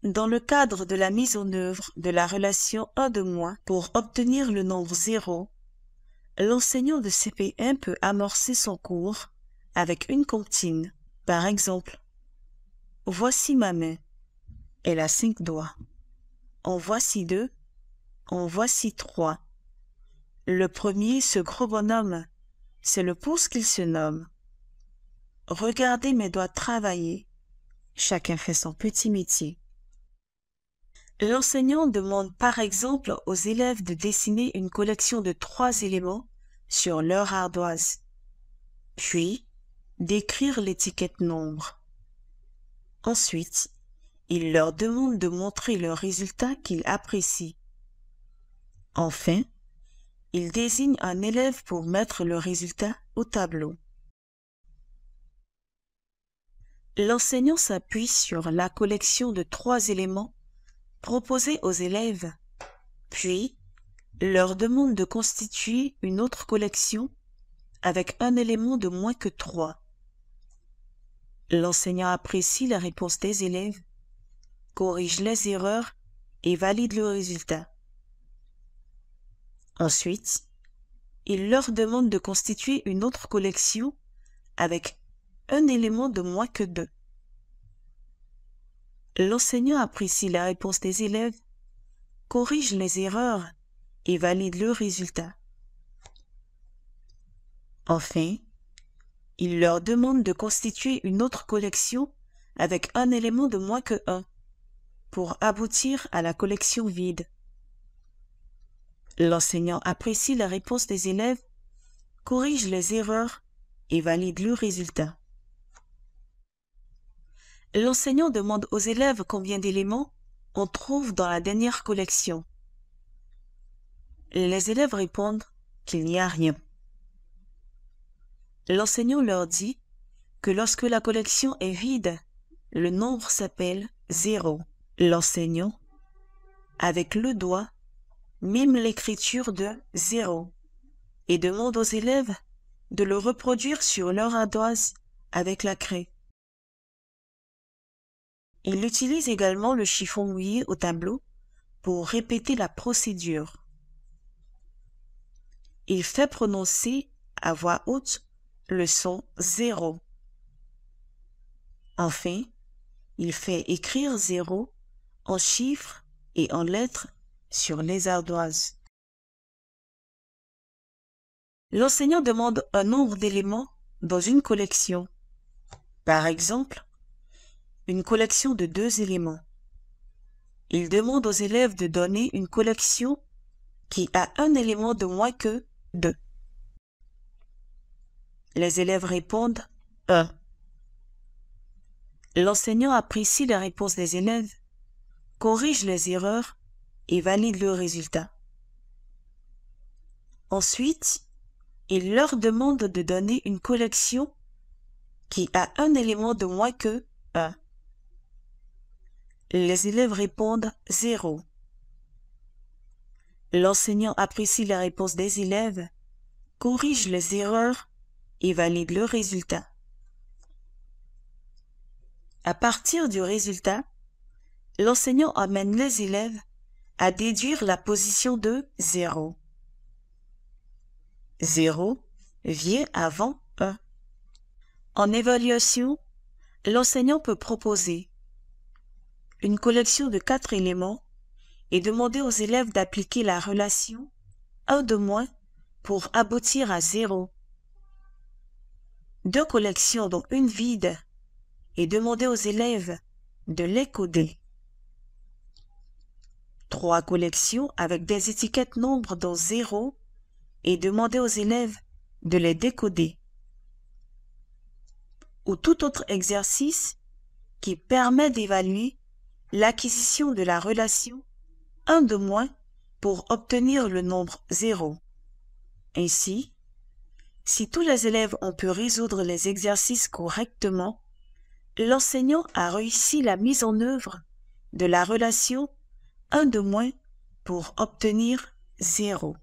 Dans le cadre de la mise en œuvre de la relation 1 de moins pour obtenir le nombre 0, l'enseignant de CP1 peut amorcer son cours avec une comptine. Par exemple, voici ma main, elle a 5 doigts. En voici 2, en voici 3. Le premier, ce gros bonhomme, c'est le pouce qu'il se nomme. Regardez mes doigts travailler. Chacun fait son petit métier. L'enseignant demande par exemple aux élèves de dessiner une collection de 3 éléments sur leur ardoise, puis d'écrire l'étiquette nombre. Ensuite, il leur demande de montrer le résultat qu'ils apprécient. Enfin, il désigne un élève pour mettre le résultat au tableau. L'enseignant s'appuie sur la collection de 3 éléments proposés aux élèves, puis leur demande de constituer une autre collection avec un élément de moins que 3. L'enseignant apprécie la réponse des élèves, corrige les erreurs et valide le résultat. Ensuite, il leur demande de constituer une autre collection avec un élément de moins que 2. L'enseignant apprécie la réponse des élèves, corrige les erreurs et valide le résultat. Enfin, il leur demande de constituer une autre collection avec un élément de moins que 1 pour aboutir à la collection vide. L'enseignant apprécie la réponse des élèves, corrige les erreurs et valide le résultat. L'enseignant demande aux élèves combien d'éléments on trouve dans la dernière collection. Les élèves répondent qu'il n'y a rien. L'enseignant leur dit que lorsque la collection est vide, le nombre s'appelle 0. L'enseignant, avec le doigt, mime l'écriture de 0 et demande aux élèves de le reproduire sur leur ardoise avec la craie. Il utilise également le chiffon mouillé au tableau pour répéter la procédure. Il fait prononcer à voix haute le son 0. Enfin, il fait écrire 0 en chiffres et en lettres sur les ardoises. L'enseignant demande un nombre d'éléments dans une collection. Par exemple, une collection de 2 éléments. Il demande aux élèves de donner une collection qui a un élément de moins que 2. Les élèves répondent 1. L'enseignant apprécie la réponse des élèves, corrige les erreurs et valide le résultat. Ensuite, il leur demande de donner une collection qui a un élément de moins que 1. Les élèves répondent 0. L'enseignant apprécie la réponse des élèves, corrige les erreurs et valide le résultat. À partir du résultat, l'enseignant amène les élèves à déduire la position de 0. 0 vient avant 1. En évaluation, l'enseignant peut proposer une collection de 4 éléments et demander aux élèves d'appliquer la relation 1 de moins pour aboutir à 0. 2 collections dont une vide et demander aux élèves de les coder. 3 collections avec des étiquettes nombres dont 0 et demander aux élèves de les décoder. Ou tout autre exercice qui permet d'évaluer l'acquisition de la relation 1 de moins pour obtenir le nombre 0. Ainsi, si tous les élèves ont pu résoudre les exercices correctement, l'enseignant a réussi la mise en œuvre de la relation 1 de moins pour obtenir 0.